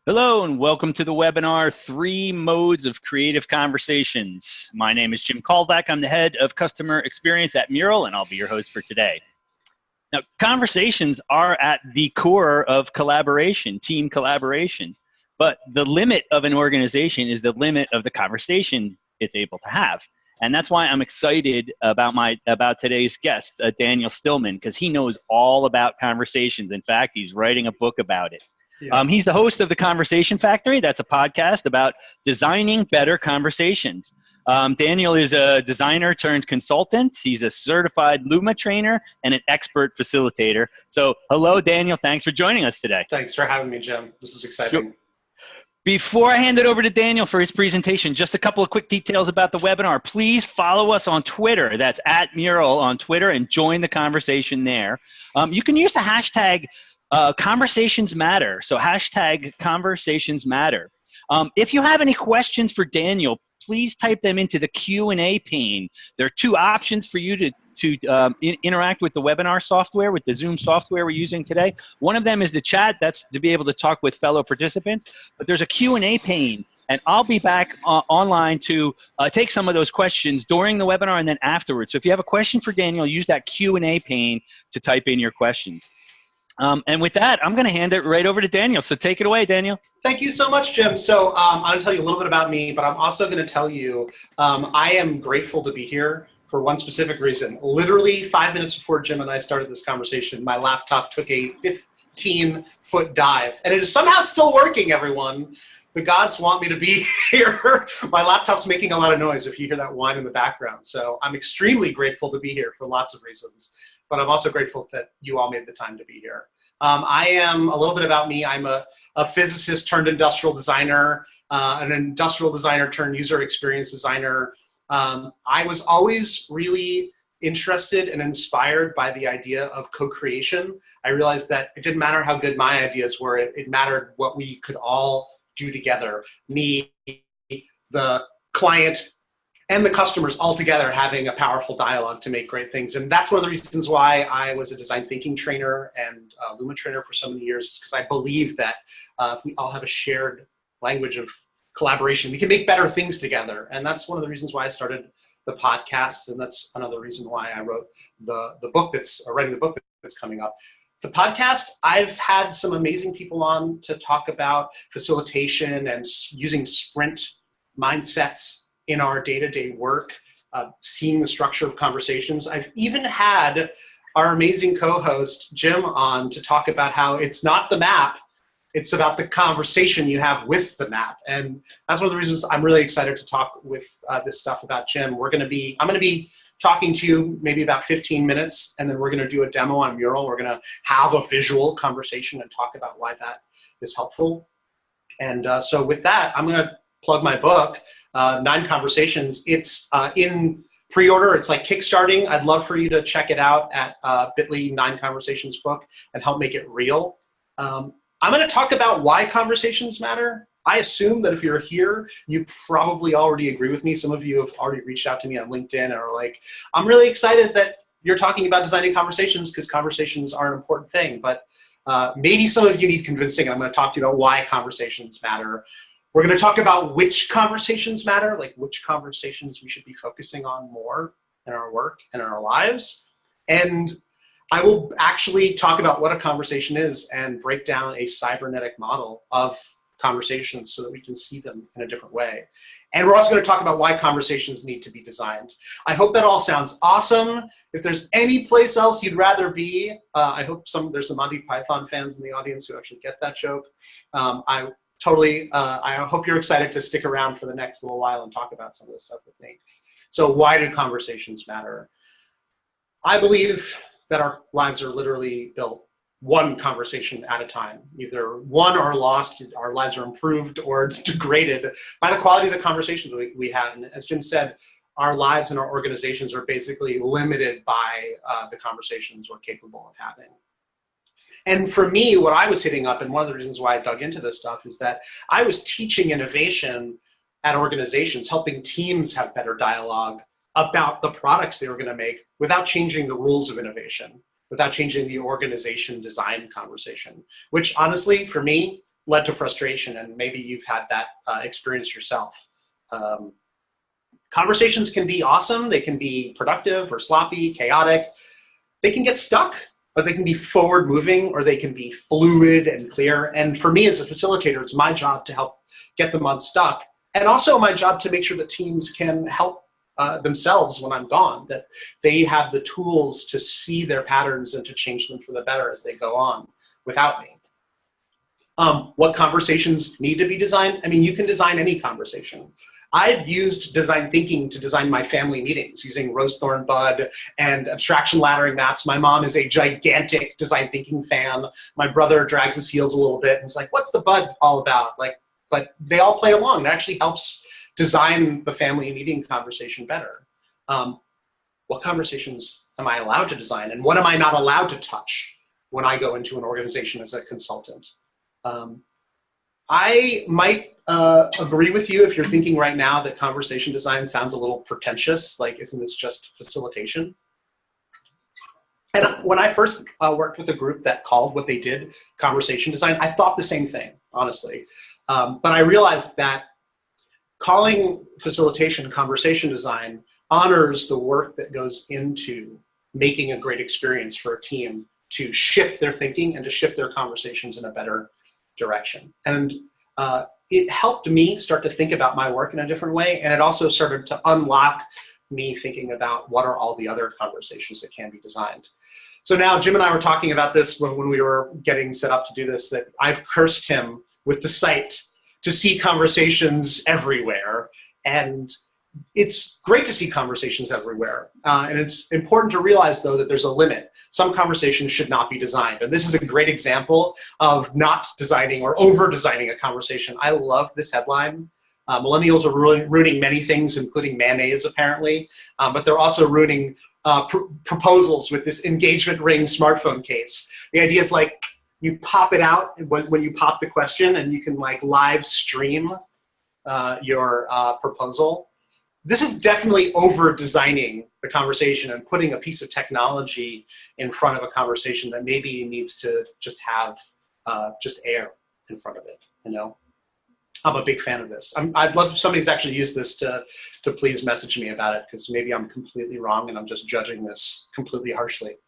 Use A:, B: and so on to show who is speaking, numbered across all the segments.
A: Hello and welcome to the webinar, Three Modes of Creative Conversations. My name is Jim Kalvack. I'm the head of customer experience at Mural, and I'll be your host for today. Now, conversations are at the core of collaboration, team collaboration. But the limit of an organization is the limit of the conversation it's able to have. And that's why I'm excited about today's guest, Daniel Stillman, because he knows all about conversations. In fact, he's writing a book about it.
B: Yeah.
A: He's the host of The Conversation Factory. That's a podcast about designing better conversations. Daniel is a designer turned consultant. He's a certified Luma trainer and an expert facilitator. So hello, Daniel. Thanks for joining us today.
B: Thanks for having me, Jim. This is exciting.
A: Sure. Before I hand it over to Daniel for his presentation, just a couple of quick details about the webinar. Please follow us on Twitter. That's @Mural on Twitter, and join the conversation there. You can use the hashtag Conversations Matter. So hashtag Conversations Matter. If you have any questions for Daniel, please type them into the Q&A pane. There are two options for you to interact with the webinar software, with the Zoom software we're using today. One of them is the chat. That's to be able to talk with fellow participants. But there's a Q&A pane, and I'll be back online to take some of those questions during the webinar and then afterwards. So if you have a question for Daniel, use that Q&A pane to type in your questions. And with that, I'm going to hand it right over to Daniel. So take it away, Daniel.
B: Thank you so much, Jim. So I'm going to tell you a little bit about me, but I'm also going to tell you I am grateful to be here for one specific reason. Literally 5 minutes before Jim and I started this conversation, my laptop took a 15-foot dive. And it is somehow still working, everyone. The gods want me to be here. My laptop's making a lot of noise if you hear that whine in the background. So I'm extremely grateful to be here for lots of reasons. But I'm also grateful that you all made the time to be here. I am, a little bit about me, I'm a physicist turned industrial designer, an industrial designer turned user experience designer. I was always really interested and inspired by the idea of co-creation. I realized that it didn't matter how good my ideas were, it mattered what we could all do together. Me, the client, and the customers all together having a powerful dialogue to make great things. And that's one of the reasons why I was a design thinking trainer and Luma trainer for so many years, because I believe that if we all have a shared language of collaboration, we can make better things together. And that's one of the reasons why I started the podcast. And that's another reason why I wrote the book writing the book that's coming up. The podcast, I've had some amazing people on to talk about facilitation and using sprint mindsets in our day-to-day work, seeing the structure of conversations. I've even had our amazing co-host, Jim, on to talk about how it's not the map, it's about the conversation you have with the map. And that's one of the reasons I'm really excited to talk with this stuff about Jim. I'm going to be talking to you maybe about 15 minutes, and then we're going to do a demo on Mural. We're going to have a visual conversation and talk about why that is helpful. And so with that, I'm going to plug my book, 9 Conversations. It's in pre-order. It's like kickstarting. I'd love for you to check it out at bit.ly 9 Conversations book and help make it real. I'm going to talk about why conversations matter. I assume that if you're here, you probably already agree with me. Some of you have already reached out to me on LinkedIn and are like, I'm really excited that you're talking about designing conversations because conversations are an important thing. But maybe some of you need convincing, and I'm going to talk to you about why conversations matter. We're going to talk about which conversations matter, like which conversations we should be focusing on more in our work and in our lives. And I will actually talk about what a conversation is and break down a cybernetic model of conversations so that we can see them in a different way. And we're also going to talk about why conversations need to be designed. I hope that all sounds awesome. If there's any place else you'd rather be, I hope there's some Monty Python fans in the audience who actually get that joke. I hope you're excited to stick around for the next little while and talk about some of this stuff with me. So why do conversations matter? I believe that our lives are literally built one conversation at a time. Either won or lost, our lives are improved or degraded by the quality of the conversations we have. And as Jim said, our lives and our organizations are basically limited by the conversations we're capable of having. And for me, what I was hitting up, and one of the reasons why I dug into this stuff, is that I was teaching innovation at organizations, helping teams have better dialogue about the products they were going to make without changing the rules of innovation, without changing the organization design conversation, which honestly, for me, led to frustration, and maybe you've had that experience yourself. Conversations can be awesome. They can be productive or sloppy, chaotic. They can get stuck, but they can be forward moving, or they can be fluid and clear. And for me as a facilitator, it's my job to help get them unstuck, and also my job to make sure that teams can help themselves when I'm gone, that they have the tools to see their patterns and to change them for the better as they go on without me. What conversations need to be designed? I mean, you can design any conversation. I've used design thinking to design my family meetings using rose thorn bud and abstraction laddering maps. My mom is a gigantic design thinking fan. My brother drags his heels a little bit and is like, what's the bud all about? Like, but they all play along. It actually helps design the family meeting conversation better. What conversations am I allowed to design, and what am I not allowed to touch when I go into an organization as a consultant? I might agree with you if you're thinking right now that conversation design sounds a little pretentious, like isn't this just facilitation? And when I first worked with a group that called what they did conversation design, I thought the same thing, honestly. But I realized that calling facilitation conversation design honors the work that goes into making a great experience for a team to shift their thinking and to shift their conversations in a better direction. And it helped me start to think about my work in a different way, and it also started to unlock me thinking about what are all the other conversations that can be designed. So now Jim and I were talking about this when we were getting set up to do this, that I've cursed him with the site to see conversations everywhere. And it's great to see conversations everywhere. And it's important to realize, though, that there's a limit. Some conversations should not be designed. And this is a great example of not designing or over-designing a conversation. I love this headline. Millennials are ruining many things, including mayonnaise, apparently. But they're also ruining proposals with this engagement ring smartphone case. The idea is like, you pop it out when you pop the question, and you can like live stream your proposal. This is definitely over designing the conversation and putting a piece of technology in front of a conversation that maybe needs to just have just air in front of it, you know? I'm a big fan of this. I'd love if somebody's actually used this to please message me about it, because maybe I'm completely wrong and I'm just judging this completely harshly.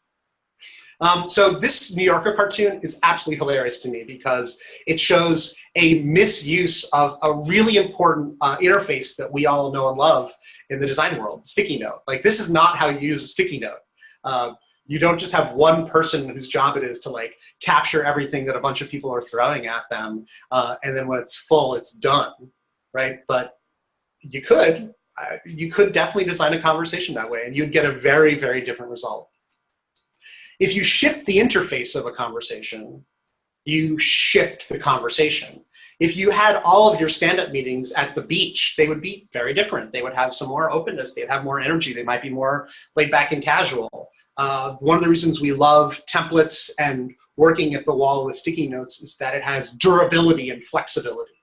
B: So this New Yorker cartoon is absolutely hilarious to me because it shows a misuse of a really important interface that we all know and love in the design world, sticky note. Like, this is not how you use a sticky note. You don't just have one person whose job it is to like capture everything that a bunch of people are throwing at them, and then when it's full, it's done, right? But you could definitely design a conversation that way, and you'd get a very, very different result. If you shift the interface of a conversation, you shift the conversation. If you had all of your stand-up meetings at the beach, they would be very different. They would have some more openness. They'd have more energy. They might be more laid back and casual. One of the reasons we love templates and working at the wall with sticky notes is that it has durability and flexibility,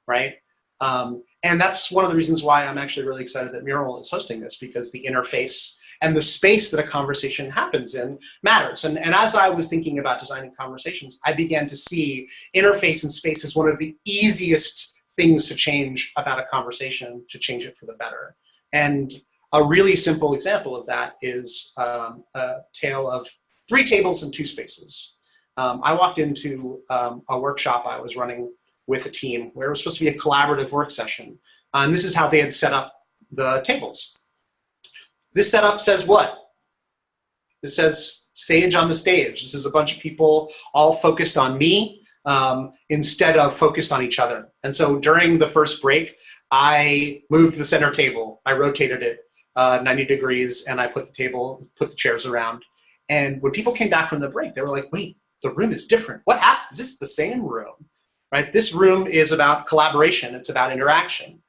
B: right? And that's one of the reasons why I'm actually really excited that Mural is hosting this, because the interface and the space that a conversation happens in matters. And as I was thinking about designing conversations, I began to see interface and space as one of the easiest things to change about a conversation, to change it for the better. And a really simple example of that is a tale of 3 tables and 2 spaces. I walked into a workshop I was running with a team where it was supposed to be a collaborative work session. And this is how they had set up the tables. This setup says what? It says sage on the stage. This is a bunch of people all focused on me instead of focused on each other. And so during the first break, I moved the center table. I rotated it 90 degrees, and I put the chairs around. And when people came back from the break, they were like, wait, the room is different. What happened? Is this the same room? Right? This room is about collaboration. It's about interaction.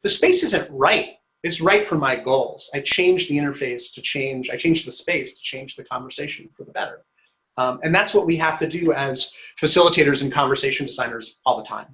B: The space isn't right. It's right for my goals. I changed the interface to change, I changed the space to change the conversation for the better. And that's what we have to do as facilitators and conversation designers all the time.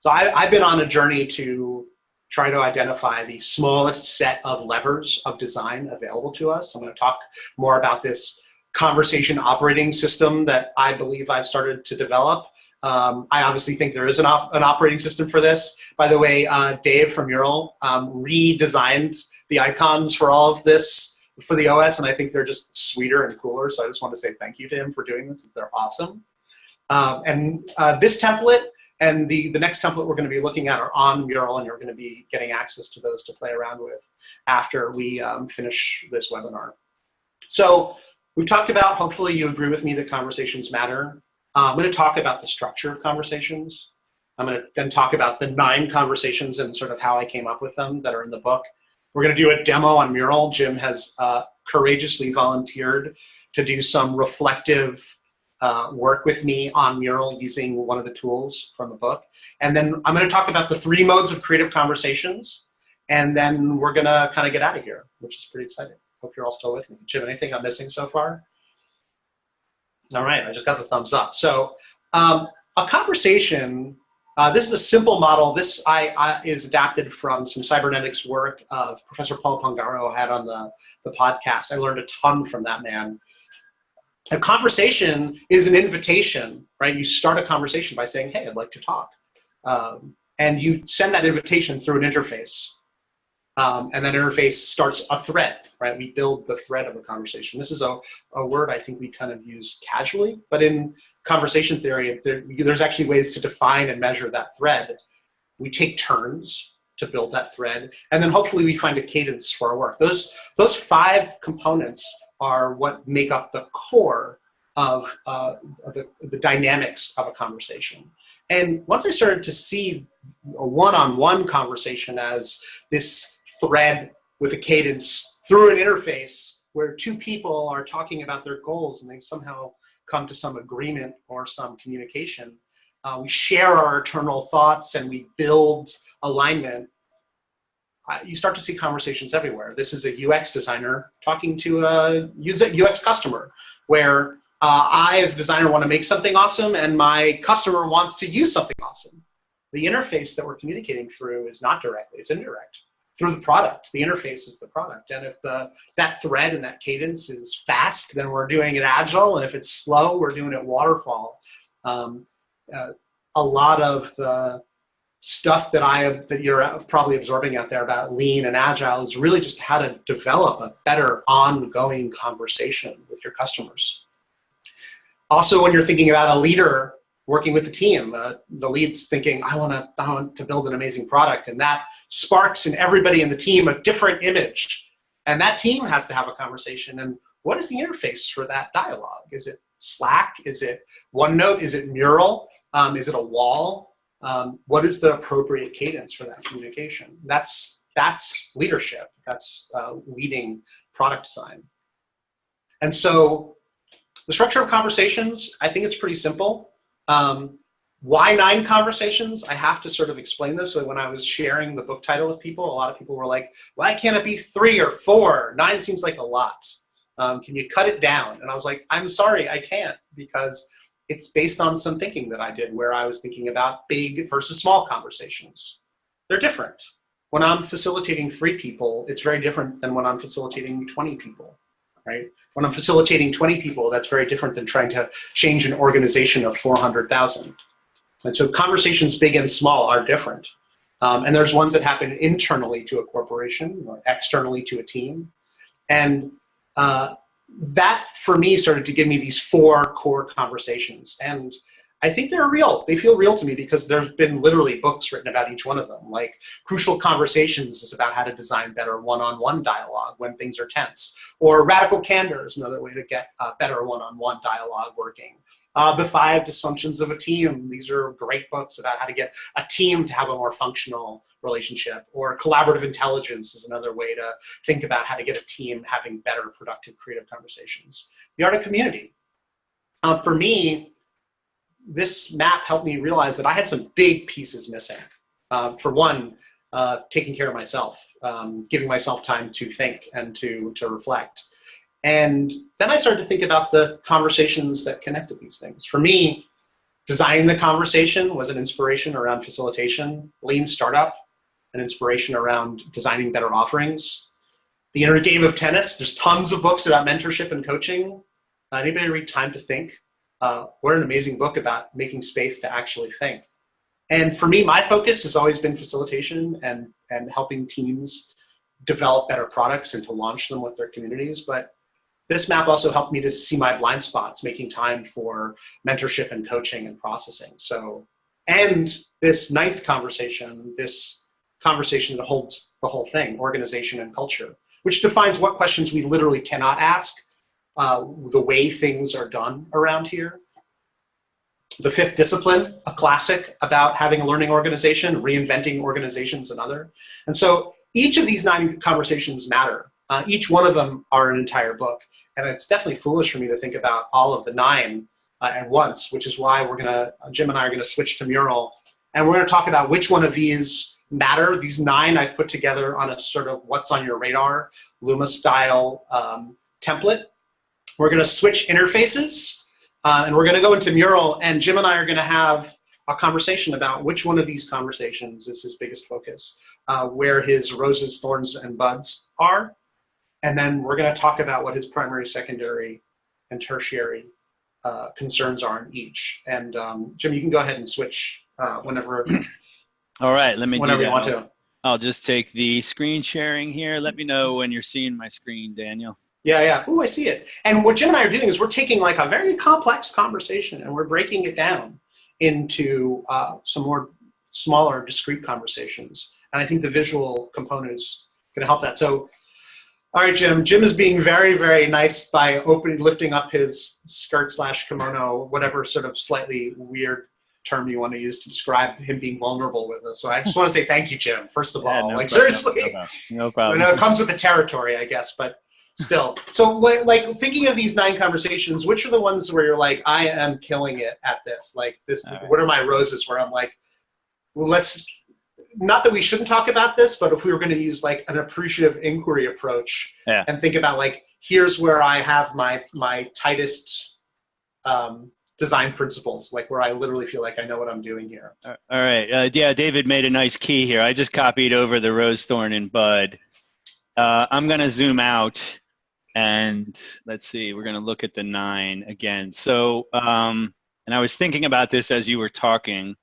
B: So I've been on a journey to try to identify the smallest set of levers of design available to us. I'm going to talk more about this conversation operating system that I believe I've started to develop. I obviously think there is an operating system for this. By the way, Dave from Mural redesigned the icons for all of this for the OS, and I think they're just sweeter and cooler. So I just want to say thank you to him for doing this. They're awesome. This template and the next template we're going to be looking at are on Mural, and you're going to be getting access to those to play around with after we finish this webinar. So we've talked about, hopefully you agree with me that conversations matter. I'm going to talk about the structure of conversations. I'm going to then talk about the 9 conversations and sort of how I came up with them that are in the book. We're going to do a demo on Mural. Jim has courageously volunteered to do some reflective work with me on Mural using one of the tools from the book. And then I'm going to talk about the 3 modes of creative conversations. And then we're going to kind of get out of here, which is pretty exciting. Hope you're all still with me. Jim, anything I'm missing so far? All right, I just got the thumbs up. So a conversation, this is a simple model. This is adapted from some cybernetics work of Professor Paul Pongaro had on the podcast. I learned a ton from that man. A conversation is an invitation, right? You start a conversation by saying, hey, I'd like to talk. And you send that invitation through an interface. And that interface starts a thread, right? We build the thread of a conversation. This is a word I think we kind of use casually, but in conversation theory, there's actually ways to define and measure that thread. We take turns to build that thread, and then hopefully we find a cadence for our work. Those 5 components are what make up the core of the dynamics of a conversation. And once I started to see a one-on-one conversation as this thread with a cadence through an interface where 2 people are talking about their goals and they somehow come to some agreement or some communication. We share our eternal thoughts and we build alignment. You start to see conversations everywhere. This is a UX designer talking to a UX customer where I as a designer want to make something awesome and my customer wants to use something awesome. The interface that we're communicating through is not directly, it's indirect. Through the product, the interface is the product. And if that thread and that cadence is fast, then we're doing it agile. And if it's slow, we're doing it waterfall. A lot of the stuff that you're probably absorbing out there about lean and agile is really just how to develop a better ongoing conversation with your customers. Also, when you're thinking about a leader working with the team, the lead's thinking, I want to build an amazing product, and that sparks in everybody in the team a different image. And that team has to have a conversation. And what is the interface for that dialogue? Is it Slack? Is it OneNote? Is it Mural? Is it a wall? What is the appropriate cadence for that communication? That's leadership. That's leading product design. And so the structure of conversations, I think it's pretty simple. Why 9 conversations? I have to sort of explain this. So when I was sharing the book title with people, a lot of people were like, why can't it be 3 or 4? 9 seems like a lot. Can you cut it down? And I was like, I'm sorry, I can't, because it's based on some thinking that I did where I was thinking about big versus small conversations. They're different. When I'm facilitating 3 people, it's very different than when I'm facilitating 20 people, right? When I'm facilitating 20 people, that's very different than trying to change an organization of 400,000. And so conversations big and small are different. And there's ones that happen internally to a corporation or externally to a team. And that, for me, started to give me these 4 core conversations. And I think they're real. They feel real to me because there's been literally books written about each one of them. Like Crucial Conversations is about how to design better one-on-one dialogue when things are tense. Or Radical Candor is another way to get better one-on-one dialogue working. The 5 Dysfunctions of a Team. These are great books about how to get a team to have a more functional relationship. Or Collaborative Intelligence is another way to think about how to get a team having better, productive, creative conversations. The Art of Community. For me, this map helped me realize that I had some big pieces missing. For one, taking care of myself, giving myself time to think and to reflect. And then I started to think about the conversations that connected these things. For me, designing the conversation was an inspiration around facilitation. Lean startup, an inspiration around designing better offerings. The Inner Game of Tennis, there's tons of books about mentorship and coaching. Anybody read Time to Think? what an amazing book about making space to actually think. And for me, my focus has always been facilitation and helping teams develop better products and to launch them with their communities. But this map also helped me to see my blind spots, making time for mentorship and coaching and processing. So, and this ninth conversation, this conversation that holds the whole thing, organization and culture, which defines what questions we literally cannot ask, the way things are done around here. The fifth discipline, a classic about having a learning organization, reinventing organizations, another. And so each of these 9 conversations matter. Each one of them are an entire book. And it's definitely foolish for me to think about all of the 9 at once, which is why Jim and I are gonna switch to Mural. And we're gonna talk about which one of these matter. These 9 I've put together on a sort of what's on your radar, Luma style template. We're gonna switch interfaces. And we're going to go into Mural, and Jim and I are going to have a conversation about which one of these conversations is his biggest focus, where his roses, thorns, and buds are. And then we're going to talk about what his primary, secondary, and tertiary concerns are in each. And Jim, you can go ahead and switch whenever.
A: All right, let me
B: whenever you want to.
A: I'll just take the screen sharing here. Let me know when you're seeing my screen, Daniel.
B: Yeah. Ooh, I see it. And what Jim and I are doing is we're taking like a very complex conversation and we're breaking it down into some more smaller, discrete conversations. And I think the visual component is going to help that. So, all right, Jim. Jim is being very, very nice by lifting up his skirt/kimono, whatever sort of slightly weird term you want to use to describe him being vulnerable with us. So I just want to say thank you, Jim, first of all.
A: No
B: like,
A: problem,
B: seriously.
A: No problem.
B: I know it comes with the territory, I guess, but still. So like thinking of these 9 conversations, which are the ones where you're like, I am killing it at this? Like this, right. What are my roses where I'm like, well, let's, not that we shouldn't talk about this, but if we were going to use like an appreciative inquiry approach and think about like, here's where I have my tightest design principles, like where I literally feel like I know what I'm doing here.
A: All right. Yeah, David made a nice key here. I just copied over the rose, thorn, and bud. I'm going to zoom out. And let's see, we're going to look at the 9 again. So, and I was thinking about this as you were talking.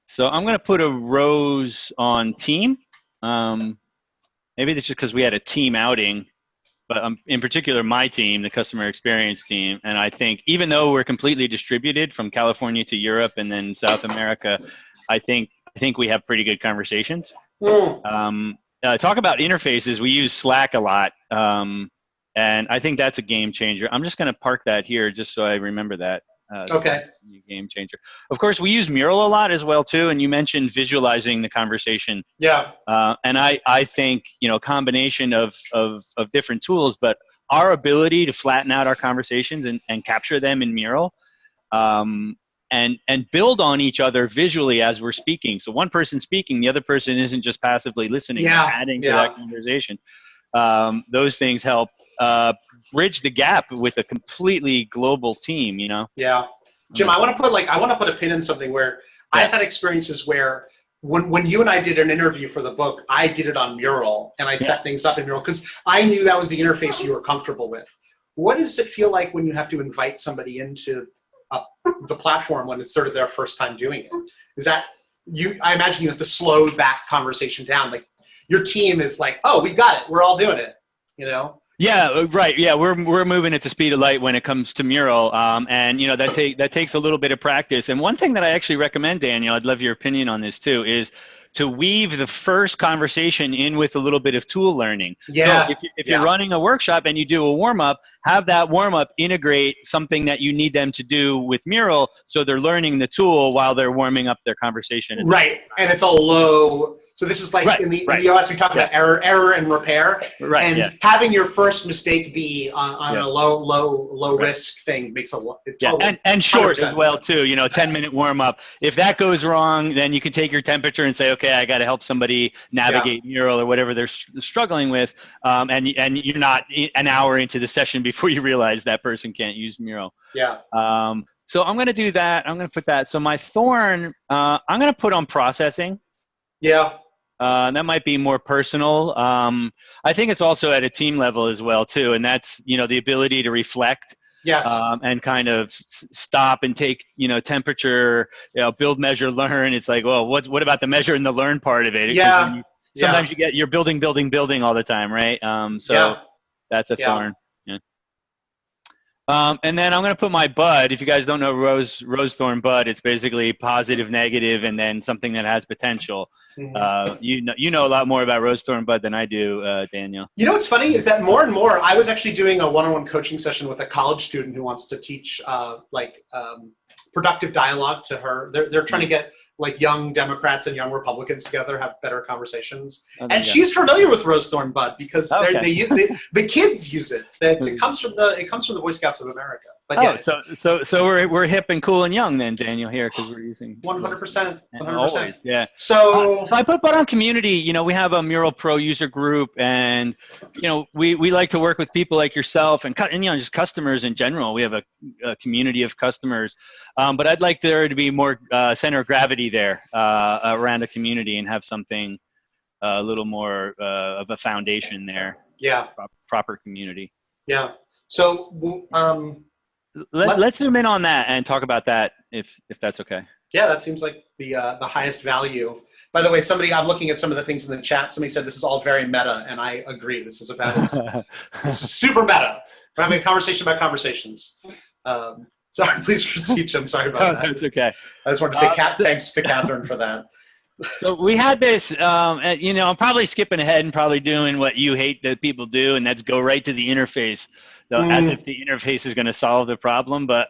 A: So I'm going to put a rose on team. Maybe that's just because we had a team outing, but in particular my team, the customer experience team. And I think even though we're completely distributed from California to Europe and then South America, I think we have pretty good conversations. Talk about interfaces. We use Slack a lot, and I think that's a game changer. I'm just going to park that here just so I remember that.
B: Okay.
A: Game changer. Of course, we use Mural a lot as well too, and you mentioned visualizing the conversation.
B: Yeah.
A: And I think a combination of different tools, but our ability to flatten out our conversations and capture them in Mural. And build on each other visually as we're speaking. So one person speaking, the other person isn't just passively listening, adding to that conversation. Those things help bridge the gap with a completely global team,
B: Yeah. Jim, I want to put a pin in something where I've had experiences where when you and I did an interview for the book, I did it on Mural and I set things up in Mural because I knew that was the interface you were comfortable with. What does it feel like when you have to invite somebody into the platform when it's sort of their first time doing it? Is that I imagine you have to slow that conversation down. Like your team is like, oh, we got it. We're all doing it,
A: Yeah, right. Yeah, we're moving at the speed of light when it comes to Mural, and that takes a little bit of practice. And one thing that I actually recommend, Daniel, I'd love your opinion on this too, is to weave the first conversation in with a little bit of tool learning.
B: Yeah.
A: So if you're running a workshop and you do a warm-up, have that warm-up integrate something that you need them to do with Mural so they're learning the tool while they're warming up their conversation.
B: Right, and it's a low. So this is like in the OS we talk about error and repair, and having your first mistake be on a low risk thing makes a lot.
A: And short 100%. As well too. 10-minute warm up. If that goes wrong, then you can take your temperature and say, okay, I got to help somebody navigate Mural or whatever they're struggling with, and you're not an hour into the session before you realize that person can't use Mural.
B: Yeah.
A: So I'm going to do that. I'm going to put that. So my thorn, I'm going to put on processing.
B: Yeah.
A: That might be more personal. I think it's also at a team level as well too, and that's the ability to reflect
B: Yes.
A: And kind of stop and take, temperature, build, measure, learn. It's like, well, what about the measure and the learn part of it?
B: Yeah.
A: Sometimes you're building all the time, right? So that's a thorn. Yeah. And then I'm going to put my bud. If you guys don't know rose thorn bud, it's basically positive, negative, and then something that has potential. You know a lot more about rose thorn bud than I do, Daniel.
B: You know what's funny is that more and more, I was actually doing a one-on-one coaching session with a college student who wants to teach productive dialogue to her. They're trying to get like young Democrats and young Republicans together, have better conversations. And she's familiar with rose thorn bud because the kids use it. It comes from the Boy Scouts of America. But
A: so we're hip and cool and young then, Daniel, here, because we're using
B: 100%.
A: Always, yeah.
B: So
A: I put bud on community. We have a Mural Pro user group, and we like to work with people like yourself and just customers in general. We have a community of customers, but I'd like there to be more center of gravity there around a community and have something a little more of a foundation there.
B: Yeah.
A: Proper community.
B: Yeah. So
A: let's zoom in on that and talk about that if that's okay.
B: Yeah, that seems like the highest value. By the way, I'm looking at some of the things in the chat. Somebody said this is all very meta, and I agree. This is super meta. We're having a conversation about conversations. Sorry, please proceed, Jim. Sorry about that.
A: That's okay.
B: I just wanted to say thanks to Catherine for that.
A: So we had this, I'm probably skipping ahead and probably doing what you hate that people do, and that's go right to the interface, as if the interface is going to solve the problem. But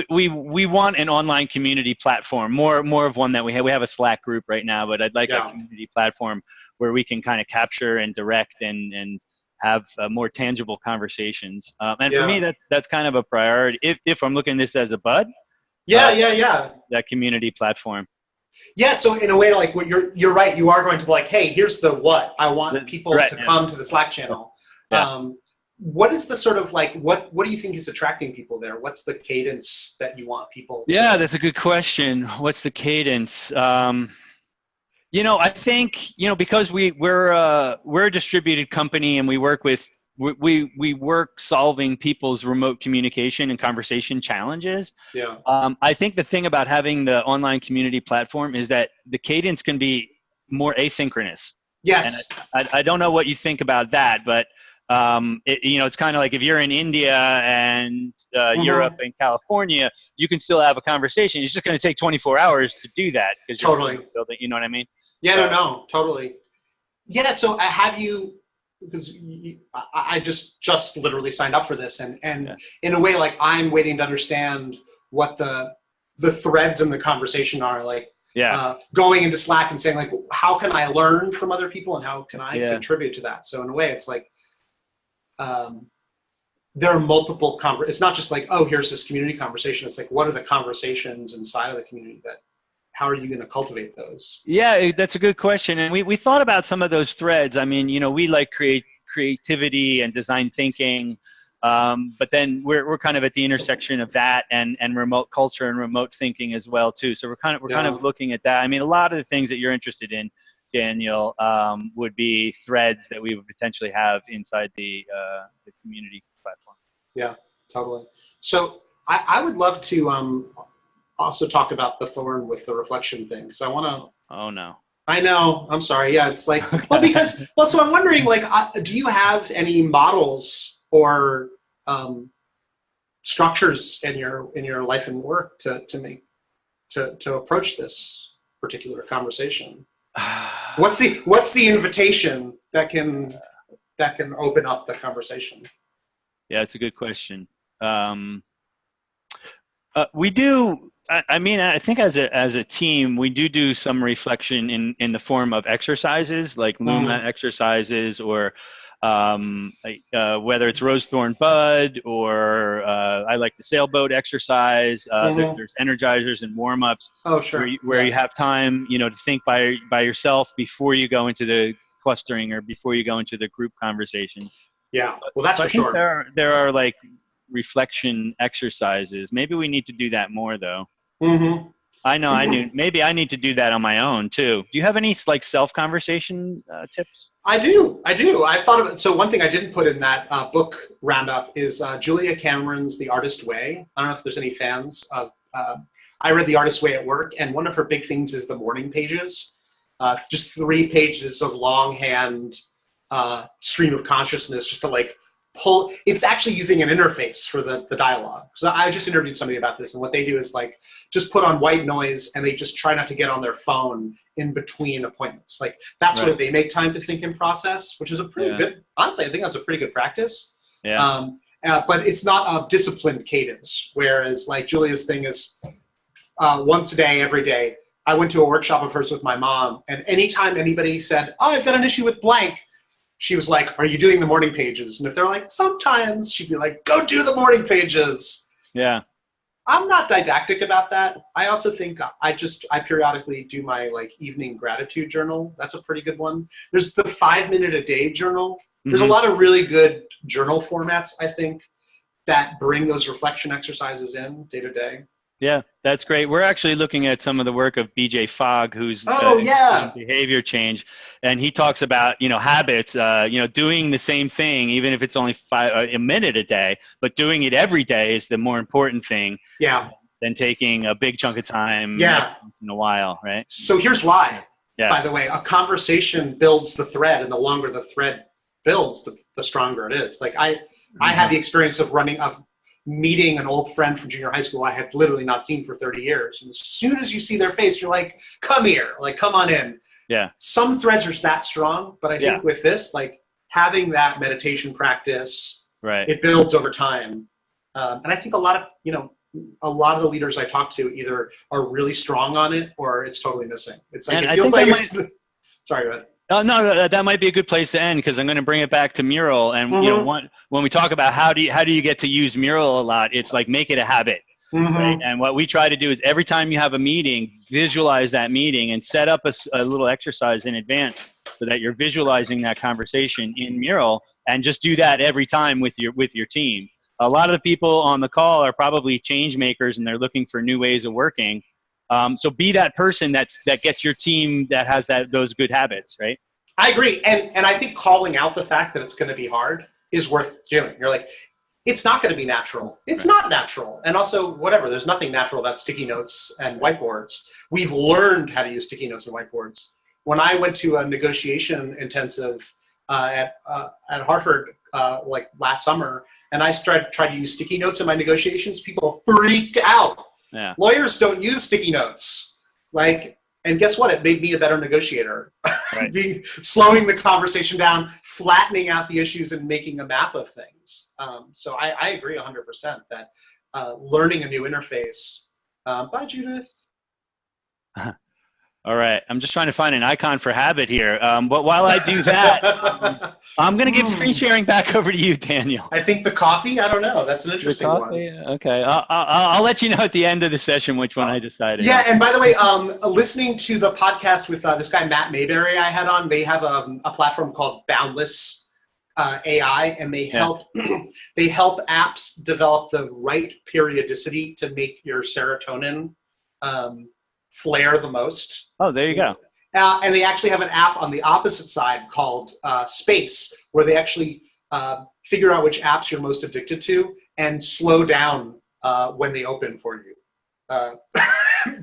A: we want an online community platform, more of one that we have. We have a Slack group right now, but I'd like a community platform where we can kind of capture and direct and have more tangible conversations. And for me, that's kind of a priority. If I'm looking at this as a bud, that community platform.
B: Yeah, so in a way, like what you're right. You are going to be like, hey, here's the what. I want people to come to the Slack channel. Yeah. What is the sort of like what do you think is attracting people there? What's the cadence that you want people to?
A: Yeah, that's a good question. What's the cadence? I think because we're a distributed company and we work with. We work solving people's remote communication and conversation challenges.
B: Yeah.
A: I think the thing about having the online community platform is that the cadence can be more asynchronous.
B: Yes.
A: And I don't know what you think about that, but it's kind of like if you're in India and Europe and California, you can still have a conversation. It's just going to take 24 hours to do that because you're building. You know what I mean?
B: Yeah. No. Totally. Yeah. So have you? Because I just literally signed up for this, and in a way, like I'm waiting to understand what the threads in the conversation are. Like, going into Slack and saying like, how can I learn from other people, and how can I contribute to that? So in a way, it's like there are multiple it's not just like, oh, here's this community conversation. It's like, what are the conversations inside of the community how are you going to cultivate those?
A: Yeah, that's a good question. And we thought about some of those threads. I mean, we like creativity and design thinking, but then we're kind of at the intersection of that and remote culture and remote thinking as well too. So we're kind of looking at that. I mean, a lot of the things that you're interested in, Daniel, would be threads that we would potentially have inside the community platform.
B: Yeah, totally. So I would love to also talk about the thorn with the reflection thing, because I want to.
A: Oh no.
B: I know. I'm sorry. Yeah, it's like so I'm wondering, like, do you have any models or structures in your life and work to approach this particular conversation? What's the invitation that can open up the conversation?
A: Yeah, it's a good question. We do. I mean, I think as a team, we do some reflection in the form of exercises, like Luma exercises, or whether it's Rose Thorn Bud, or I like the sailboat exercise. There's energizers and warm-ups.
B: Oh, sure.
A: Where you have time, to think by yourself before you go into the clustering or before you go into the group conversation.
B: Yeah, well, that's for sure.
A: There are like reflection exercises. Maybe we need to do that more, though. I know. I knew. Maybe I need to do that on my own too. Do you have any like self-conversation tips?
B: I do. I've thought of it. So one thing I didn't put in that book roundup is Julia Cameron's The Artist Way. I don't know if there's any fans of. I read The Artist Way at work, and one of her big things is the morning pages. Just 3 pages of longhand stream of consciousness, just to like pull. It's actually using an interface for the dialogue. So I just interviewed somebody about this, and what they do is like just put on white noise, and they just try not to get on their phone in between appointments. Like that's where they make time to think and process, which is a pretty good. Honestly, I think that's a pretty good practice.
A: Yeah.
B: But it's not a disciplined cadence. Whereas like Julia's thing is once a day, every day. I went to a workshop of hers with my mom, and anytime anybody said, "Oh, I've got an issue with blank," she was like, "Are you doing the morning pages?" And if they're like, "Sometimes," she'd be like, "Go do the morning pages."
A: Yeah.
B: I'm not didactic about that. I also think I periodically do my like evening gratitude journal. That's a pretty good one. There's the 5-minute a day journal. There's a lot of really good journal formats, I think, that bring those reflection exercises in day to day.
A: Yeah, that's great. We're actually looking at some of the work of BJ Fogg, who's behavior change, and he talks about habits, doing the same thing, even if it's only a minute a day, but doing it every day is the more important thing.
B: Yeah.
A: Than taking a big chunk of time. Once in a while, right?
B: So here's why.
A: Yeah.
B: By the way, a conversation builds the thread, and the longer the thread builds, the stronger it is. Like I had the experience of meeting an old friend from junior high school I had literally not seen for 30 years. And as soon as you see their face, you're like, come here, like, come on in.
A: Yeah.
B: Some threads are that strong, but I think with this, like having that meditation practice, it builds over time. And I think a lot of the leaders I talk to either are really strong on it or it's totally missing. It's like, it feels like it's, sorry, go ahead.
A: No, that might be a good place to end because I'm going to bring it back to Mural. And when we talk about how do you get to use Mural a lot, it's like make it a habit. Right? And what we try to do is every time you have a meeting, visualize that meeting and set up a little exercise in advance so that you're visualizing that conversation in Mural, and just do that every time with your team. A lot of the people on the call are probably change makers and they're looking for new ways of working. So be that person that gets your team that has those good habits, right?
B: I agree. And I think calling out the fact that it's going to be hard is worth doing. You're like, it's not going to be natural. It's not natural. And also, whatever, there's nothing natural about sticky notes and whiteboards. We've learned how to use sticky notes and whiteboards. When I went to a negotiation intensive at Harvard like last summer, and I tried to use sticky notes in my negotiations, people freaked out.
A: Yeah.
B: Lawyers don't use sticky notes. And guess what? It made me a better negotiator. Right. Slowing the conversation down, flattening out the issues, and making a map of things. So I agree 100% that learning a new interface. Bye, Judith.
A: All right. I'm just trying to find an icon for habit here. But while I do that, I'm going to give screen sharing back over to you, Daniel.
B: I think the coffee, I don't know. That's an interesting one.
A: Okay. I'll let you know at the end of the session which one I decided.
B: Yeah. And by the way, listening to the podcast with this guy, Matt Mayberry, I had on, they have a platform called Boundless AI, and they help they help apps develop the right periodicity to make your serotonin flare the most.
A: Oh, there you go.
B: And they actually have an app on the opposite side called Space, where they actually figure out which apps you're most addicted to and slow down when they open for you.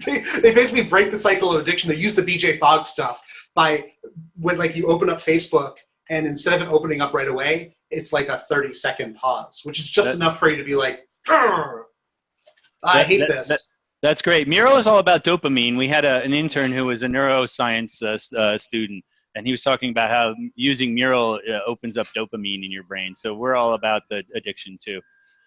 B: They basically break the cycle of addiction. They use the BJ Fogg stuff by when you open up Facebook, and instead of it opening up right away, it's like a 30-second pause, which is just enough for you to be like, I hate this.
A: That's great. Mural is all about dopamine. We had an intern who was a neuroscience student, and he was talking about how using Mural opens up dopamine in your brain. So we're all about the addiction too.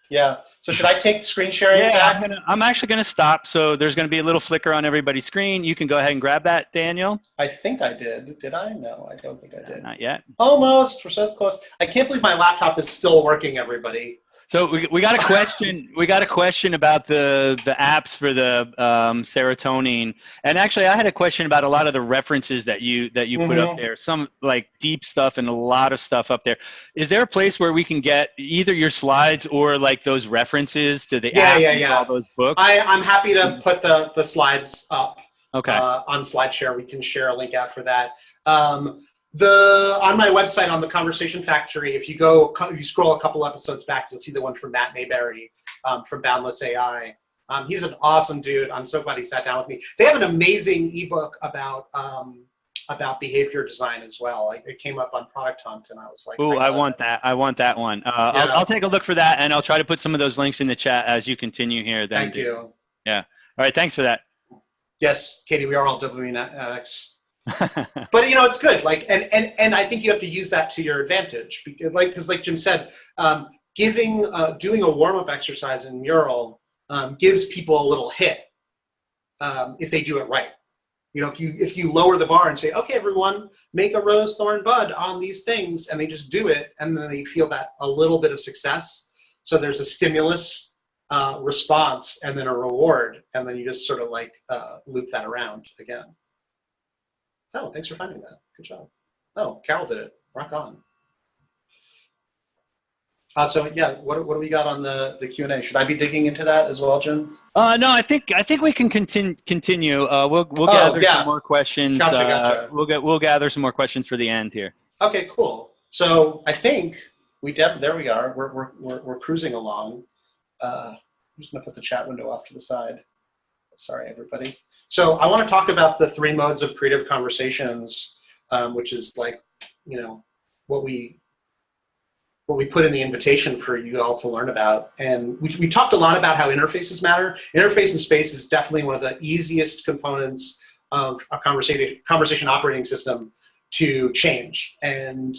B: Yeah. So should I take screen sharing back?
A: I'm actually going to stop. So there's going to be a little flicker on everybody's screen. You can go ahead and grab that, Daniel.
B: I think I did. Did I? No, I don't think I did.
A: Not yet.
B: Almost. We're so close. I can't believe my laptop is still working, everybody.
A: So we got a question. We got a question about the apps for the serotonin, and actually, I had a question about a lot of the references that you put up there. Some like deep stuff and a lot of stuff up there. Is there a place where we can get either your slides or like those references to the app and all those books?
B: I'm happy to put the slides up.
A: Okay.
B: On SlideShare, we can share a link out for that. On my website, on the Conversation Factory, if you scroll a couple episodes back, you'll see the one from Matt Mayberry from Boundless AI. He's an awesome dude. I'm so glad he sat down with me. They have an amazing ebook about behavior design as well. Like, it came up on Product Hunt, and I was like,
A: "Ooh, I want that. I want that one." I'll take a look for that, and I'll try to put some of those links in the chat as you continue here.
B: Thank you.
A: Yeah. All right. Thanks for that.
B: Yes, Katie, we are all dopamine addicts. But it's good. Like, and I think you have to use that to your advantage because like Jim said, doing a warm-up exercise in Mural gives people a little hit if they do it right. If you lower the bar and say, okay, everyone, make a rose thorn bud on these things, and they just do it, and then they feel that a little bit of success. So there's a stimulus response and then a reward, and then you just sort of like loop that around again. Oh, thanks for finding that. Good job. Oh, Carol did it. Rock on. So yeah, what do we got on the Q&A? Should I be digging into that as well, Jim?
A: No, I think we can continue. We'll gather some more questions.
B: Gotcha.
A: We'll gather some more questions for the end here.
B: Okay, cool. So I think there we are. We're cruising along. I'm just gonna put the chat window off to the side. Sorry, everybody. So I want to talk about the 3 modes of creative conversations, which is like, what we put in the invitation for you all to learn about. And we talked a lot about how interfaces matter. Interface and space is definitely one of the easiest components of a conversation operating system to change. And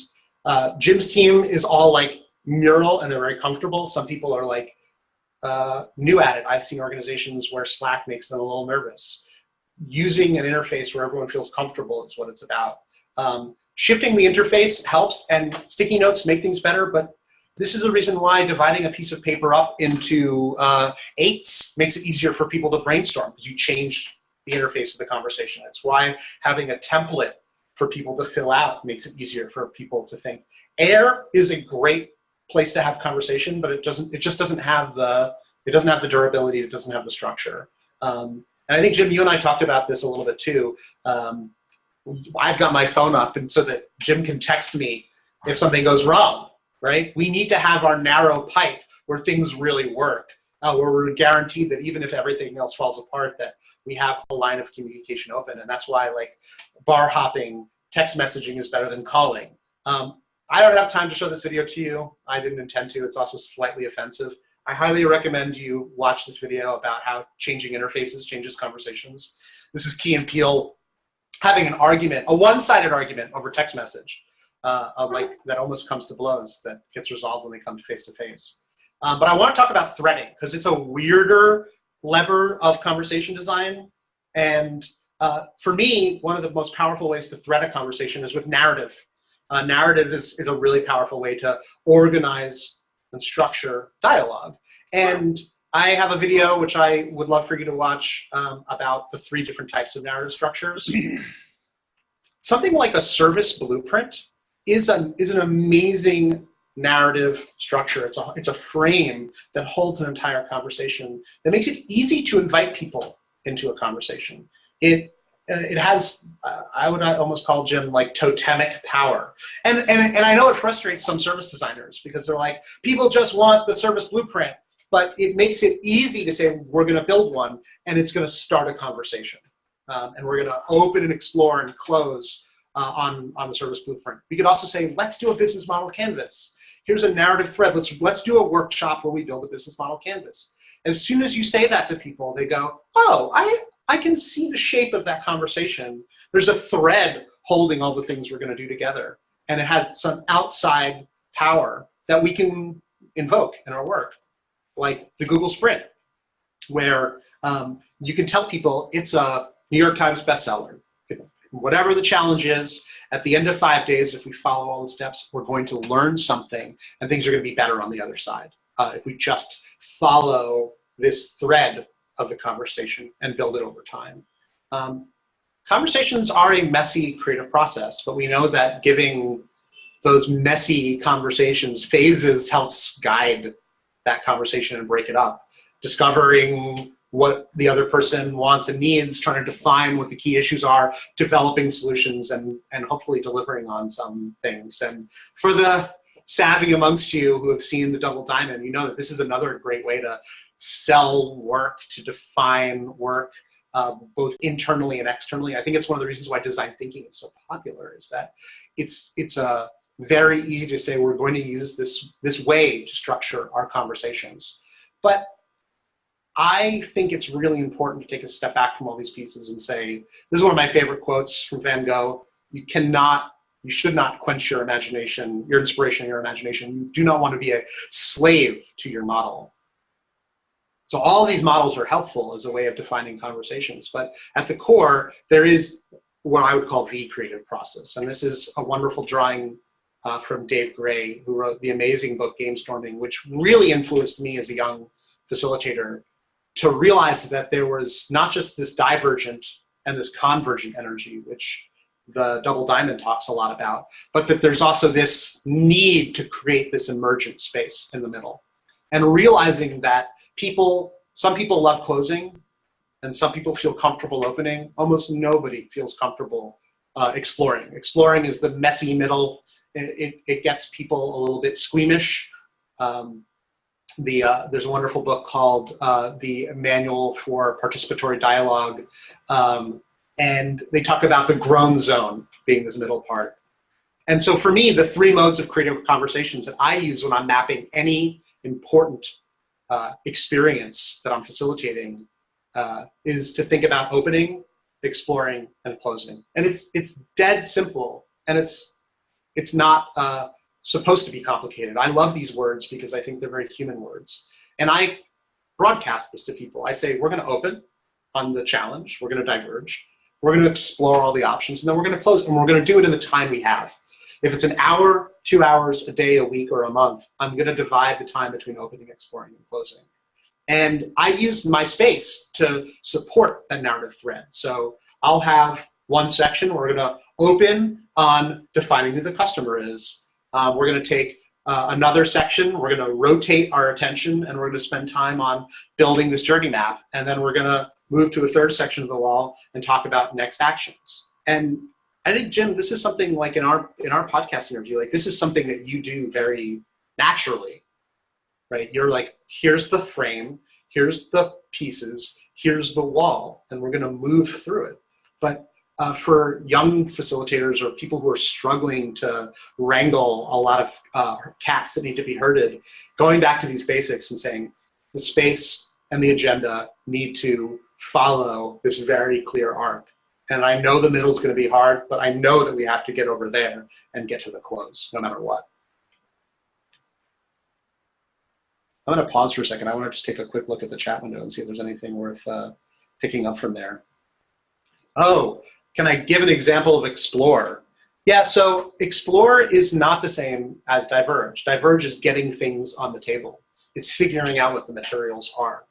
B: Jim's team is all like Mural, and they're very comfortable. Some people are like new at it. I've seen organizations where Slack makes them a little nervous. Using an interface where everyone feels comfortable is what it's about. Shifting the interface helps, and sticky notes make things better, but this is the reason why dividing a piece of paper up into 8s makes it easier for people to brainstorm, because you changed the interface of the conversation. It's why having a template for people to fill out makes it easier for people to think. Air is a great place to have conversation, but it just doesn't have the durability, it doesn't have the structure. And I think, Jim, you and I talked about this a little bit too. I've got my phone up, and so that Jim can text me if something goes wrong, right? We need to have our narrow pipe where things really work, where we're guaranteed that even if everything else falls apart, that we have a line of communication open. And that's why, like, bar hopping, text messaging is better than calling. I don't have time to show this video to you. I didn't intend to. It's also slightly offensive. I highly recommend you watch this video about how changing interfaces changes conversations. This is Key and Peele having an argument, a one-sided argument over text message, like that almost comes to blows, that gets resolved when they come to face-to-face. But I want to talk about threading, because it's a weirder lever of conversation design. And for me, one of the most powerful ways to thread a conversation is with narrative. Narrative is a really powerful way to organize and structure dialogue. And I have a video, which I would love for you to watch, about the 3 different types of narrative structures. Something like a service blueprint is an amazing narrative structure. It's a frame that holds an entire conversation that makes it easy to invite people into a conversation. It has, I would almost call, Jim, like totemic power. And I know it frustrates some service designers, because they're like, people just want the service blueprint. But it makes it easy to say, we're going to build one, and it's going to start a conversation. And we're going to open and explore and close on the service blueprint. We could also say, let's do a business model canvas. Here's a narrative thread. Let's do a workshop where we build a business model canvas. As soon as you say that to people, they go, oh, I can see the shape of that conversation. There's a thread holding all the things we're going to do together. And it has some outside power that we can invoke in our work, like the Google Sprint, where you can tell people it's a New York Times bestseller. Whatever the challenge is, at the end of 5 days, if we follow all the steps, we're going to learn something, and things are going to be better on the other side. if we just follow this thread of the conversation and build it over time. Conversations are a messy creative process, but we know that giving those messy conversations phases helps guide that conversation and break it up. Discovering what the other person wants and needs, trying to define what the key issues are, developing solutions, and hopefully delivering on some things. And for the savvy amongst you who have seen the Double Diamond, you know that this is another great way to sell work, to define work, both internally and externally. I think it's one of the reasons why design thinking is so popular, is that it's very easy to say we're going to use this way to structure our conversations. But I think it's really important to take a step back from all these pieces and say, this is one of my favorite quotes from Van Gogh: you should not quench your imagination, your inspiration, your imagination. You do not want to be a slave to your model. So all these models are helpful as a way of defining conversations, but at the core, there is what I would call the creative process. And this is a wonderful drawing from Dave Gray, who wrote the amazing book Game Storming, which really influenced me as a young facilitator to realize that there was not just this divergent and this convergent energy, which the Double Diamond talks a lot about, but that there's also this need to create this emergent space in the middle. And realizing that some people love closing and some people feel comfortable opening. Almost nobody feels comfortable exploring. Exploring is the messy middle. It gets people a little bit squeamish. There's a wonderful book called The Manual for Participatory Dialogue, and they talk about the groan zone being this middle part. And so for me, the three modes of creative conversations that I use when I'm mapping any important experience that I'm facilitating is to think about opening, exploring, and closing. And it's dead simple, and it's not supposed to be complicated. I love these words because I think they're very human words. And I broadcast this to people. I say, we're going to open on the challenge. We're going to diverge. We're going to explore all the options. And then we're going to close. And we're going to do it in the time we have. If it's an hour, 2 hours, a day, a week, or a month, I'm going to divide the time between opening, exploring, and closing. And I use my space to support that narrative thread. So I'll have one section. We're going to open on defining who the customer is. We're going to take another section. We're going to rotate our attention, and we're going to spend time on building this journey map. And then we're going to move to a third section of the wall and talk about next actions. And I think, Jim, this is something like in our podcast interview, like this is something that you do very naturally, right? You're like, here's the frame, here's the pieces, here's the wall, and we're going to move through it. But for young facilitators or people who are struggling to wrangle a lot of cats that need to be herded, going back to these basics and saying the space and the agenda need to follow this very clear arc. And I know the middle is going to be hard, but I know that we have to get over there and get to the close, no matter what. I'm going to pause for a second. I want to just take a quick look at the chat window and see if there's anything worth picking up from there. Oh, can I give an example of explore? Yeah, so explore is not the same as diverge. Diverge is getting things on the table. It's figuring out what the materials are.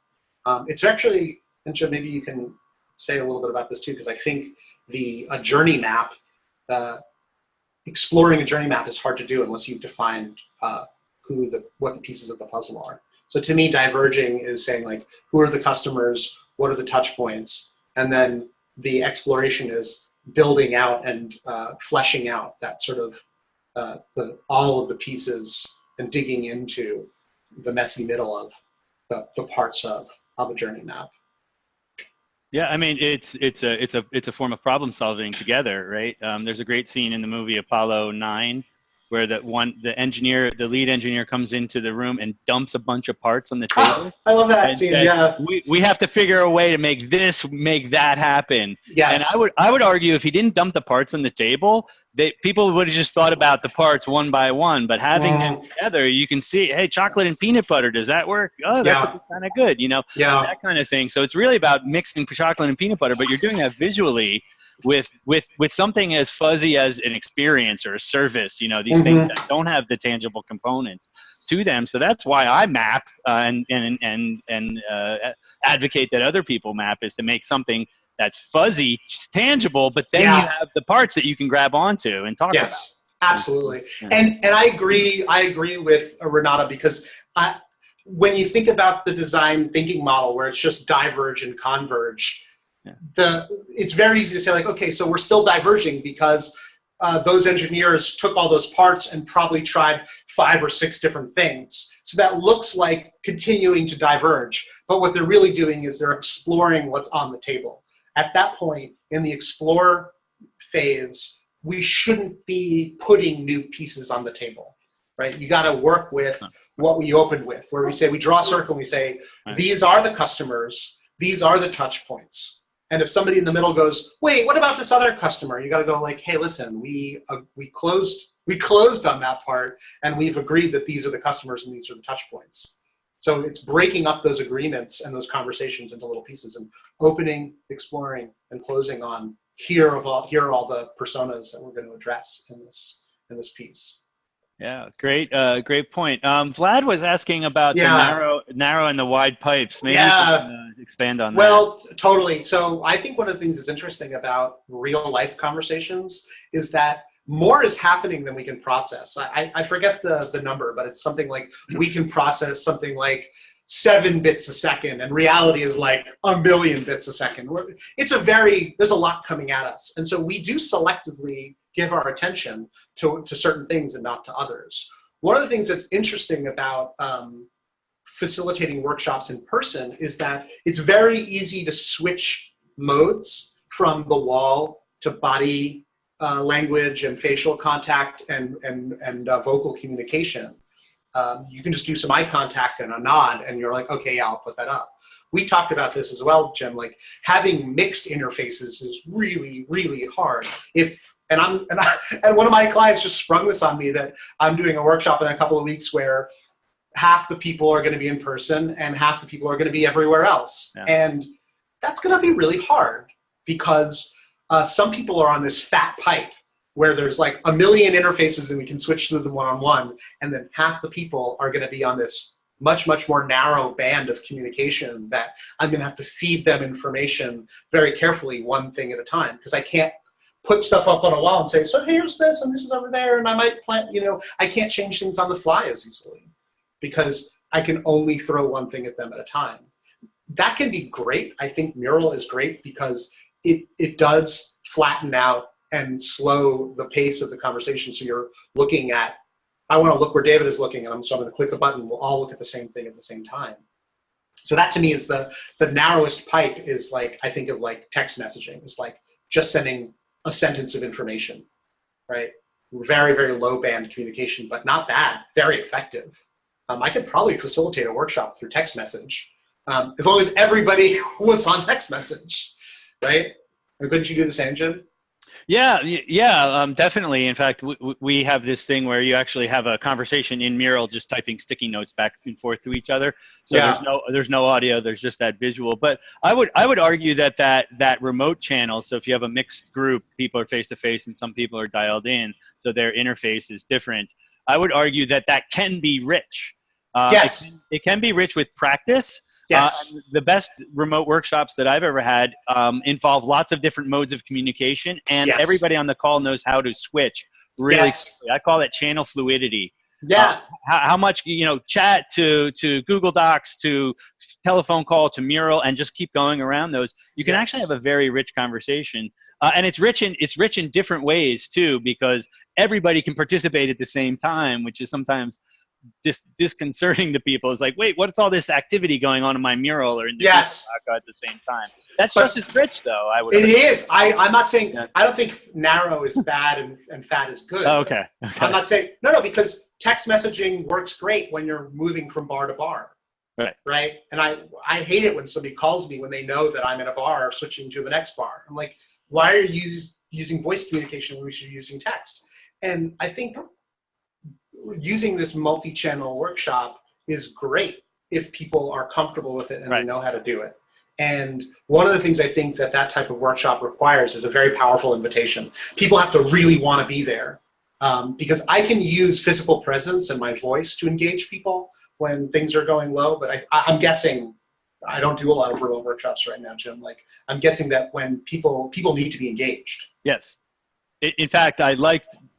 B: It's actually, and Joe, maybe you can say a little bit about this too, because I think a journey map, exploring a journey map is hard to do unless you've defined what the pieces of the puzzle are. So to me, diverging is saying like, who are the customers? What are the touch points? And then the exploration is building out and fleshing out that sort of all of the pieces and digging into the messy middle of the parts of a journey map.
A: Yeah, I mean it's a form of problem solving together, right? There's a great scene in the movie Apollo 9 where the lead engineer comes into the room and dumps a bunch of parts on the table.
B: I love that scene. Yeah,
A: we have to figure a way to make that happen.
B: Yes.
A: And I would argue if he didn't dump the parts on the table, people would have just thought about the parts one by one. But having them together, you can see, hey, chocolate and peanut butter, does that work? Oh, that could be kind of good, that kind of thing. So it's really about mixing chocolate and peanut butter, but you're doing that visually. with something as fuzzy as an experience or a service, you know, these
B: Mm-hmm.
A: things that don't have the tangible components to them. So that's why I map and advocate that other people map, is to make something that's fuzzy tangible, but then you have the parts that you can grab onto and talk about.
B: Absolutely. And I agree with Renata, because when you think about the design thinking model where it's just diverge and converge, it's very easy to say, like, okay, so we're still diverging because those engineers took all those parts and probably tried 5 or 6 different things. So that looks like continuing to diverge. But what they're really doing is they're exploring what's on the table. At that point, in the explore phase, we shouldn't be putting new pieces on the table, right? You got to work with what we opened with, where we say, we draw a circle and we say, these are the customers, these are the touch points. And if somebody in the middle goes, wait, what about this other customer? You got to go like, hey, listen, we closed on that part, and we've agreed that these are the customers and these are the touch points. So it's breaking up those agreements and those conversations into little pieces and opening, exploring, and closing on here are all the personas that we're going to address in this piece.
A: Yeah, great point. Vlad was asking about the narrow and the wide pipes. Maybe you can expand on that.
B: Well, totally. So I think one of the things that's interesting about real life conversations is that more is happening than we can process. I forget the number, but it's something like we can process something like 7 bits a second, and reality is like 1 billion bits a second. There's a lot coming at us. And so we do selectively give our attention to certain things and not to others. One of the things that's interesting about facilitating workshops in person is that it's very easy to switch modes from the wall to body language and facial contact and vocal communication. You can just do some eye contact and a nod, and you're like, okay, yeah, I'll put that up. We talked about this as well, Jim. Like, having mixed interfaces is really, really hard. And one of my clients just sprung this on me, that I'm doing a workshop in a couple of weeks where half the people are going to be in person and half the people are going to be everywhere else. Yeah. And that's going to be really hard, because some people are on this fat pipe where there's like 1 million interfaces and we can switch through them one-on-one, and then half the people are going to be on this much, much more narrow band of communication that I'm going to have to feed them information very carefully, one thing at a time, because I can't put stuff up on a wall and say, so here's this and this is over there, and I might plant, I can't change things on the fly as easily because I can only throw one thing at them at a time. That can be great. I think Mural is great because it does flatten out and slow the pace of the conversation. So you're looking at, I want to look where David is looking, and so I'm going to click a button. We'll all look at the same thing at the same time. So that to me is the narrowest pipe. Is like, I think of like text messaging. It's like just sending a sentence of information, right? Very, very low band communication, but not bad, very effective. I could probably facilitate a workshop through text message, as long as everybody was on text message, right? Or couldn't you do the same, Jim?
A: Yeah, definitely. In fact, we have this thing where you actually have a conversation in Mural, just typing sticky notes back and forth to each other. So there's no audio. There's just that visual. But I would argue that remote channel. So if you have a mixed group, people are face to face and some people are dialed in, so their interface is different. I would argue that can be rich.
B: Yes,
A: it can be rich with practice.
B: Yes.
A: The best remote workshops that I've ever had involve lots of different modes of communication, and everybody on the call knows how to switch really quickly. I call it channel fluidity.
B: Yeah.
A: How much, chat to Google Docs to telephone call to Mural, and just keep going around those. You can actually have a very rich conversation. And it's rich in different ways too, because everybody can participate at the same time, which is sometimes disconcerting to people. It's like, wait, what's all this activity going on in my Mural or in the Google Doc at the same time? That's just as rich, though.
B: It is. I'm not saying. I don't think narrow is bad and fat is good.
A: Oh, okay.
B: I'm not saying no, because text messaging works great when you're moving from bar to bar. Right. And I hate it when somebody calls me when they know that I'm in a bar switching to the next bar. I'm like, why are you using voice communication when we should be using text? And I think using this multi-channel workshop is great if people are comfortable with it and they know how to do it. And one of the things I think that that type of workshop requires is a very powerful invitation. People have to really want to be there, because I can use physical presence and my voice to engage people when things are going low. But I'm guessing, I don't do a lot of remote workshops right now, Jim. Like, I'm guessing that when people need to be engaged.
A: Yes. In fact,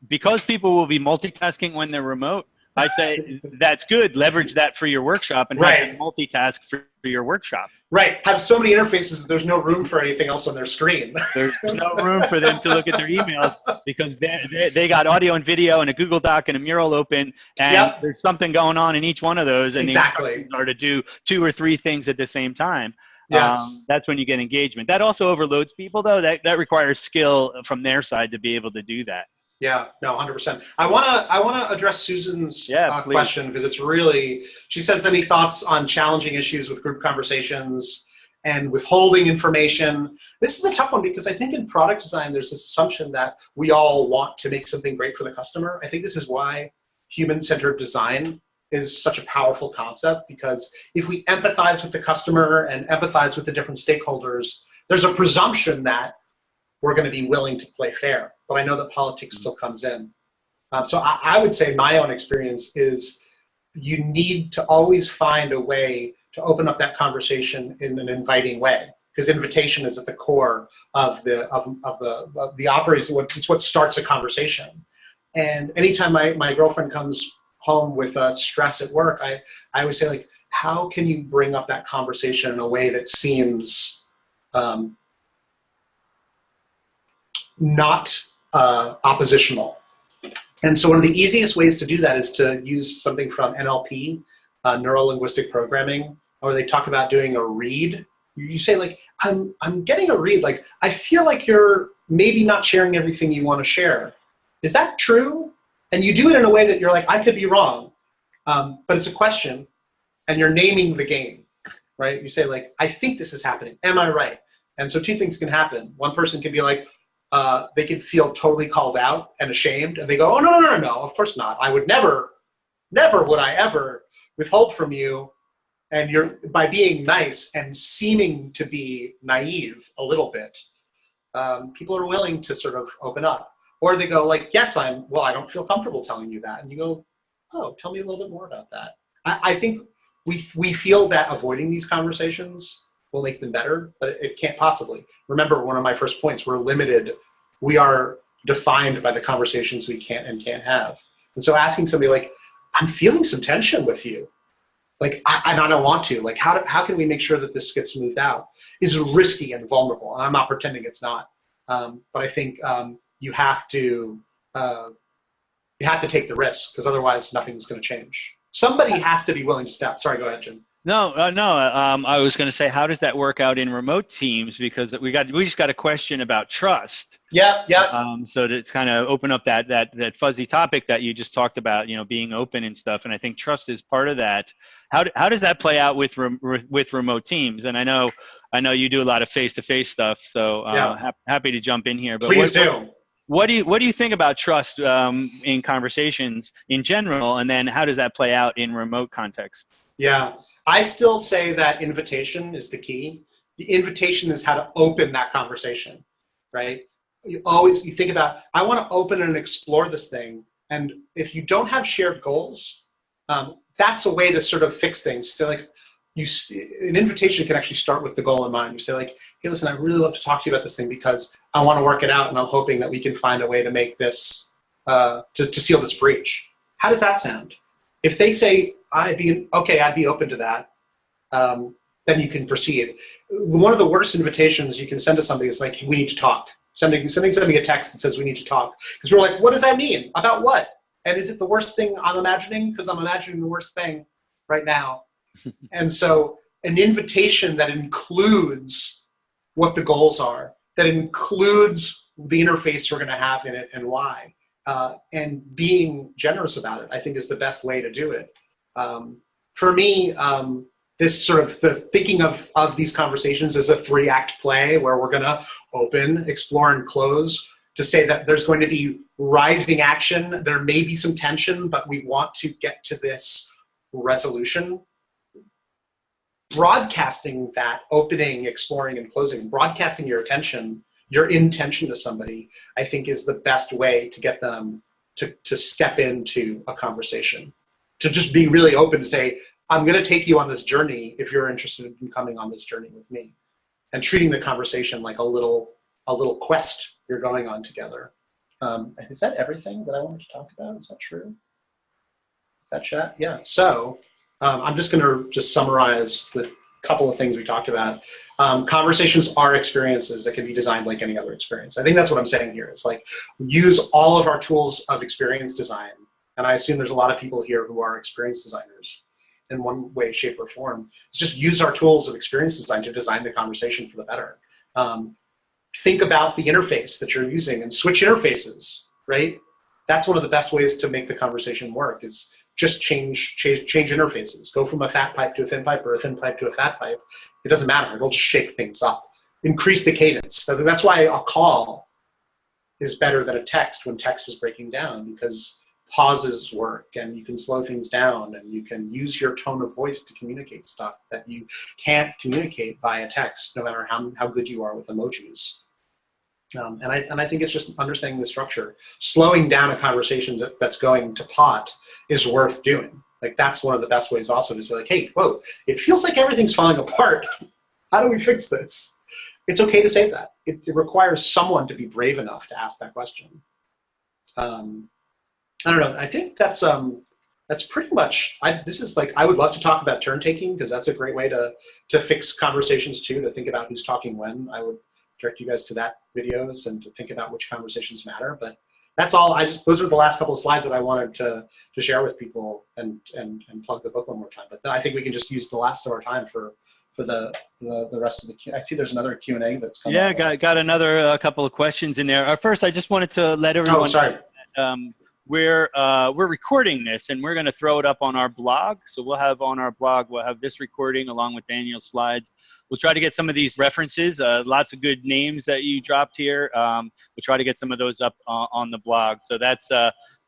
A: because people will be multitasking when they're remote, I say that's good. Leverage that for your workshop and have them multitask for your workshop.
B: Right. Have so many interfaces that there's no room for anything else on their screen.
A: There's no room for them to look at their emails because they got audio and video and a Google Doc and a Mural open, and there's something going on in each one of those. And
B: exactly.
A: Or to do 2 or 3 things at the same time.
B: Yes.
A: That's when you get engagement. That also overloads people, though. That requires skill from their side to be able to do that.
B: Yeah, no, 100%. I wanna address Susan's question, because it's really, she says, any thoughts on challenging issues with group conversations and withholding information? This is a tough one, because I think in product design, there's this assumption that we all want to make something great for the customer. I think this is why human-centered design is such a powerful concept, because if we empathize with the customer and empathize with the different stakeholders, there's a presumption that we're going to be willing to play fair. But I know that politics still comes in. So I would say my own experience is you need to always find a way to open up that conversation in an inviting way, because invitation is at the core of the operating. It's what starts a conversation. And anytime my girlfriend comes home with stress at work, I always say, like, how can you bring up that conversation in a way that seems not oppositional? And so one of the easiest ways to do that is to use something from NLP, neuro-linguistic programming, where they talk about doing a read. You say, like, I'm getting a read. Like, I feel like you're maybe not sharing everything you want to share. Is that true? And you do it in a way that you're like, I could be wrong, but it's a question, and you're naming the game, right? You say, like, I think this is happening. Am I right? And so 2 things can happen. One person can be like, they could feel totally called out and ashamed, and they go, oh, no, of course not. I would never would I ever withhold from you. And you're, by being nice and seeming to be naive a little bit, people are willing to sort of open up. Or they go, like, yes, I don't feel comfortable telling you that. And you go, oh, tell me a little bit more about that. I think we feel that avoiding these conversations will make them better, but it can't possibly. Remember, one of my first points, we're limited. We are defined by the conversations we can't have. And so asking somebody, like, I'm feeling some tension with you, like, I don't want to, like, how can we make sure that this gets smoothed out, is risky and vulnerable. And I'm not pretending it's not. But I think you have to take the risk, because otherwise nothing's going to change. Somebody has to be willing to step. Sorry, go ahead, Jim.
A: No. I was going to say, how does that work out in remote teams? Because we just got a question about trust.
B: Yeah.
A: So to kind of open up that fuzzy topic that you just talked about, being open and stuff. And I think trust is part of that. How does that play out with remote teams? And I know you do a lot of face-to-face stuff, so happy to jump in here. But
B: please do.
A: What do you think about trust in conversations in general, and then how does that play out in remote context?
B: Yeah, I still say that invitation is the key. The invitation is how to open that conversation, right? You think about, I want to open and explore this thing, and if you don't have shared goals, that's a way to sort of fix things. So, like, an invitation can actually start with the goal in mind. You say, like, hey, listen, I'd really love to talk to you about this thing because I want to work it out, and I'm hoping that we can find a way to make this, to seal this breach. How does that sound? If they say, I'd be open to that, then you can proceed. One of the worst invitations you can send to somebody is, like, hey, we need to talk. Sending a text that says we need to talk. Because we're like, what does that mean? About what? And is it the worst thing I'm imagining? Because I'm imagining the worst thing right now. And so an invitation that includes what the goals are, that includes the interface we're going to have in it and why, and being generous about it, I think is the best way to do it. For me, this sort of the thinking of these conversations as a 3-act play where we're going to open, explore, and close, to say that there's going to be rising action. There may be some tension, but we want to get to this resolution. broadcasting that opening, exploring, and closing, broadcasting your attention, your intention to somebody, I think is the best way to get them to step into a conversation, to just be really open to say, I'm going to take you on this journey if you're interested in coming on this journey with me, and treating the conversation like a little quest you're going on together. Is that everything that I wanted to talk about? Is that true? Is that chat? Yeah. So I'm just going to summarize the couple of things we talked about. Conversations are experiences that can be designed like any other experience. I think that's what I'm saying here. It's like, use all of our tools of experience design. And I assume there's a lot of people here who are experience designers in one way, shape, or form. It's just use our tools of experience design to design the conversation for the better. Think about the interface that you're using and switch interfaces, right? That's one of the best ways to make the conversation work, is just change interfaces. Go from a fat pipe to a thin pipe, or a thin pipe to a fat pipe. It doesn't matter. It'll just shake things up. Increase the cadence. That's why a call is better than a text when text is breaking down, because pauses work, and you can slow things down, and you can use your tone of voice to communicate stuff that you can't communicate via text, no matter how good you are with emojis. And I think it's just understanding the structure. Slowing down a conversation that's going to pot is worth doing. Like, that's one of the best ways also to say, like, hey, whoa, it feels like everything's falling apart. How do we fix this? It's okay to say that. It requires someone to be brave enough to ask that question. I don't know. I think that's pretty much, this is like, I would love to talk about turn taking, because that's a great way to fix conversations too, to think about who's talking when. I would direct you guys to that videos and to think about which conversations matter. But that's all. Those are the last couple of slides that I wanted to share with people and plug the book one more time. But then I think we can just use the last of our time for the rest of the Q. I see there's another Q&A that's coming.
A: Yeah, got another couple of questions in there. First, I just wanted to let everyone.
B: Oh, sorry.
A: We're recording this, and we're going to throw it up on our blog. So we'll have on our blog, we'll have this recording along with Daniel's slides. We'll try to get some of these references, lots of good names that you dropped here. We'll try to get some of those up on the blog. So that's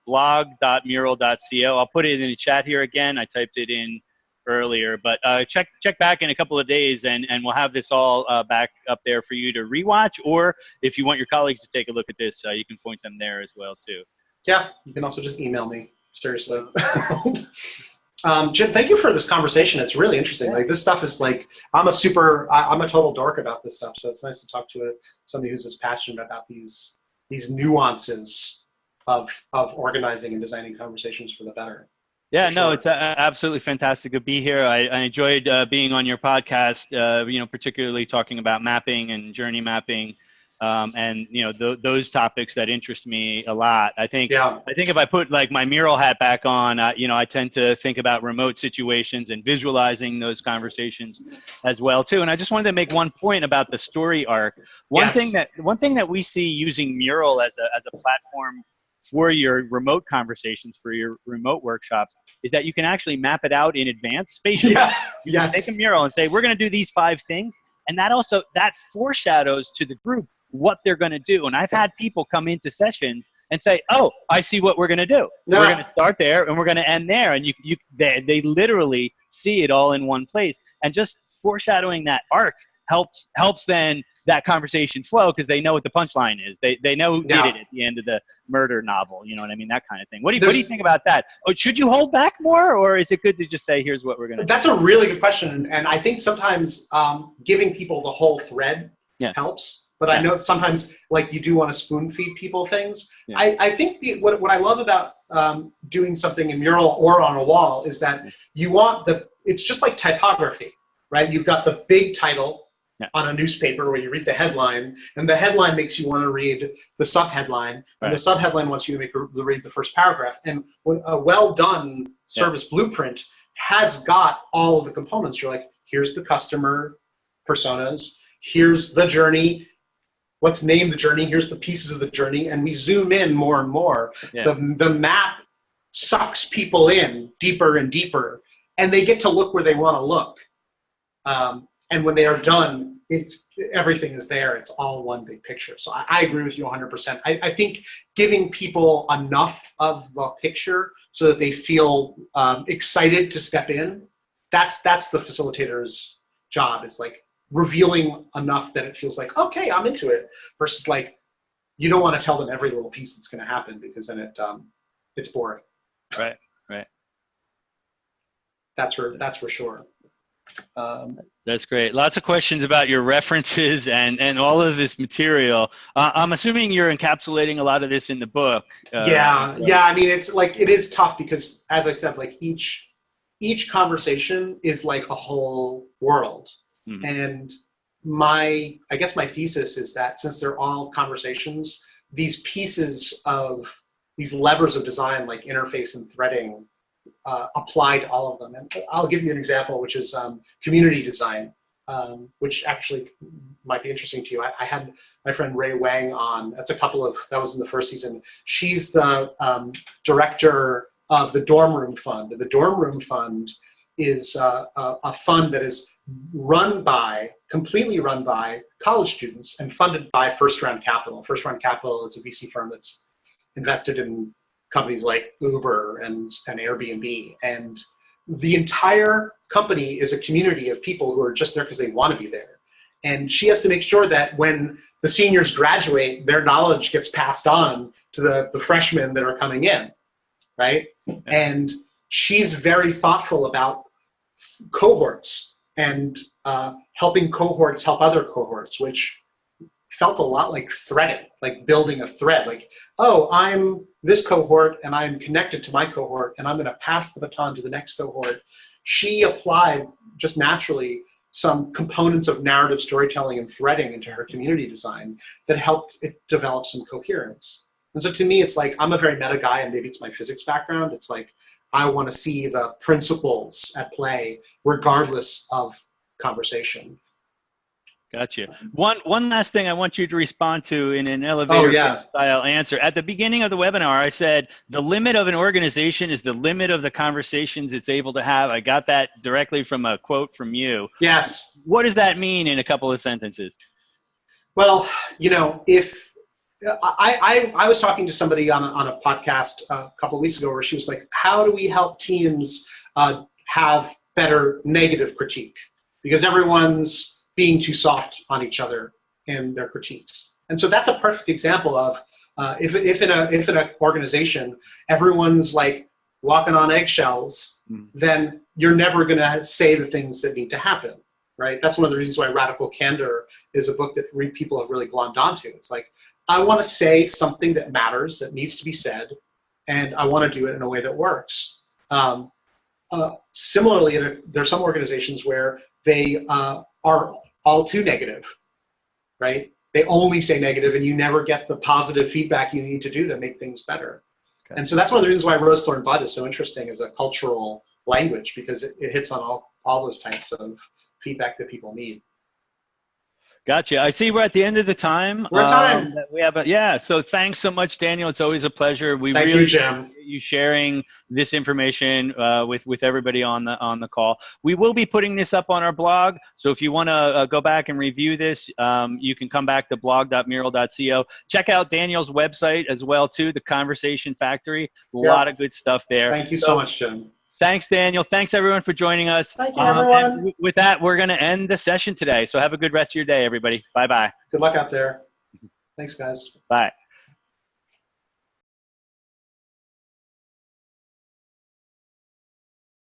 A: blog.mural.co. I'll put it in the chat here again. I typed it in earlier, but check back in a couple of days, and we'll have this all back up there for you to rewatch, or if you want your colleagues to take a look at this, you can point them there as well too.
B: Yeah, you can also just email me, seriously. Jim, thank you for this conversation. It's really interesting. Like, this stuff is like, I'm a total dork about this stuff, so it's nice to talk to somebody who's as passionate about these nuances of organizing and designing conversations for the better.
A: Yeah, no, it's absolutely fantastic to be here. I enjoyed being on your podcast, particularly talking about mapping and journey mapping. And those topics that interest me a lot. I think if I put like my Mural hat back on, I tend to think about remote situations and visualizing those conversations as well too. And I just wanted to make one point about the story arc. One thing that we see using Mural as a platform for your remote conversations, for your remote workshops, is that you can actually map it out in advance spatially. You can take a Mural and say, we're going to do these 5 things. And that foreshadows to the group what they're going to do. And I've had people come into sessions and say, oh, I see what we're going to do. We're going to start there and we're going to end there. And they literally see it all in one place. And just foreshadowing that arc helps then that conversation flow, because they know what the punchline is. They know who did it at the end of the murder novel. You know what I mean? That kind of thing. What do you think about that? Should you hold back more, or is it good to just say, here's what we're going to do? That's
B: a really good question. And I think sometimes giving people the whole thread helps. But I know sometimes, like, you do want to spoon feed people things. Yeah. I think what I love about doing something in Mural or on a wall is that you want it's just like typography, right? You've got the big title on a newspaper where you read the headline, and the headline makes you want to read the subheadline, and the subheadline wants you to read the first paragraph. And when a well-done service blueprint has got all of the components, you're like, here's the customer personas, here's the journey, let's name the journey, here's the pieces of the journey, and we zoom in more and more. The map sucks people in deeper and deeper, and they get to look where they want to look. And when they are done, everything is there. It's all one big picture. So I agree with you 100%. I think giving people enough of the picture so that they feel excited to step in that's the facilitator's job. It's like revealing enough that it feels like, okay, I'm into it, versus like, you don't want to tell them every little piece that's going to happen, because then it's boring.
A: Right.
B: That's for sure.
A: That's great. Lots of questions about your references and all of this material. I'm assuming you're encapsulating a lot of this in the book.
B: Yeah. I mean, it's like, it is tough because, as I said, like each conversation is like a whole world. Mm-hmm. And I guess my thesis is that since they're all conversations, these pieces of these levers of design, like interface and threading, apply to all of them. And I'll give you an example, which is community design, which actually might be interesting to you. I had my friend Ray Wang on. That was in the first season. She's the director of the Dorm Room Fund. And the Dorm Room Fund is a fund that is completely run by college students and funded by First Round Capital. First Round Capital is a VC firm that's invested in companies like Uber and Airbnb. And the entire company is a community of people who are just there because they want to be there. And she has to make sure that when the seniors graduate, their knowledge gets passed on to the freshmen that are coming in, right? And she's very thoughtful about cohorts and helping cohorts help other cohorts, which felt a lot like threading, like building a thread. Like, oh, I'm this cohort and I'm connected to my cohort and I'm going to pass the baton to the next cohort. She applied just naturally some components of narrative storytelling and threading into her community design that helped it develop some coherence. And so to me, it's like, I'm a very meta guy, and maybe it's my physics background. It's like, I want to see the principles at play regardless of conversation.
A: Gotcha. One last thing I want you to respond to in an elevator style answer. At the beginning of the webinar, I said the limit of an organization is the limit of the conversations it's able to have. I got that directly from a quote from you.
B: Yes.
A: What does that mean in a couple of sentences?
B: Well, if I was talking to somebody on a podcast a couple of weeks ago where she was like, how do we help teams have better negative critique? Because everyone's being too soft on each other in their critiques. And so that's a perfect example of if in an organization everyone's like walking on eggshells, then you're never going to say the things that need to happen, right? That's one of the reasons why Radical Candor is a book that people have really glommed onto. It's like, I want to say something that matters, that needs to be said, and I want to do it in a way that works. Similarly, there are some organizations where they are all too negative, right? They only say negative, and you never get the positive feedback you need to do to make things better. Okay. And so that's one of the reasons why Rose Thorn Bud is so interesting as a cultural language, because it hits on all those types of feedback that people need.
A: Gotcha. I see we're at the end of the time.
B: We're at time.
A: So thanks so much, Daniel. It's always a pleasure.
B: Thank you, Jim.
A: Appreciate you sharing this information with everybody on the call. We will be putting this up on our blog. So if you want to go back and review this, you can come back to blog.mural.co. Check out Daniel's website as well, too, The Conversation Factory. A lot of good stuff there.
B: Thank you so much, Jim.
A: Thanks, Daniel. Thanks, everyone, for joining us.
B: Thank you, everyone.
A: And with that, we're going to end the session today. So have a good rest of your day, everybody. Bye-bye.
B: Good luck out there. Thanks, guys.
A: Bye.